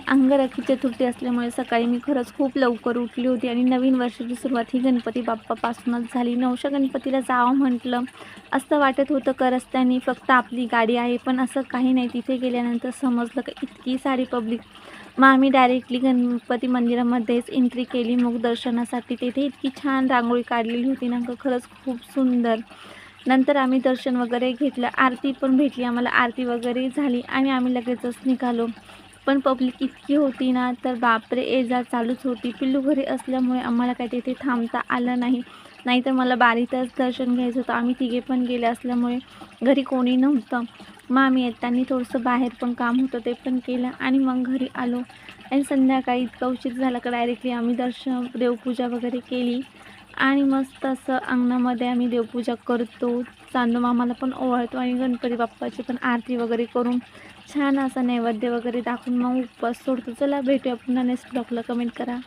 अंगारकी चतुर्थी असल्यामुळे सकाळी मी खरंच खूप लवकर उठली होती आणि नवीन वर्षाची सुरुवात ही गणपती बाप्पापासूनच झाली. नवशा गणपतीला जावं म्हटलं, असं वाटत होतं का रस्त्याने फक्त आपली गाडी आहे, पण असं काही नाही. तिथे गेल्यानंतर समजलं की इतकी सारी पब्लिक. मग आम्ही डायरेक्टली गणपती मंदिरामध्येच एंट्री केली मुख दर्शनासाठी. तिथे इतकी छान रांगोळी काढलेली होती ना खरंच खूप सुंदर. नंतर आम्ही दर्शन वगैरे घेतलं, आरती पण भेटली आम्हाला, आरती वगैरे झाली आणि आम्ही लगेचच निघालो. पण पब्लिक इतकी होती ना, तर बापरे! ये-जा चालूच होती. पिल्लू घरी असल्यामुळे आम्हाला काही तिथे थांबता आलं नाही. नाहीतर मला बारीतच दर्शन घ्यायचं होतं. आम्ही तिघे पण गेले असल्यामुळे घरी कोणी नव्हतं. मग आम्ही येताना थोडंसं बाहेर पण काम होतं, ते पण केलं आणि मग घरी आलो. आणि संध्याकाळी इतका उशीर झाला का डायरेक्टली आम्ही देवपूजा वगैरे केली आणि मस्त असं अंगणामध्ये आम्ही देवपूजा करतो. चांदूमामाला पण ओवाळतो आणि गणपती बाप्पाची पण आरती वगैरे करून छान असा नैवेद्य वगैरे दाखवून मग उपवास सोडतो. चला भेटूया पुन्हा नेक्स्ट ब्लॉगला. कमेंट करा.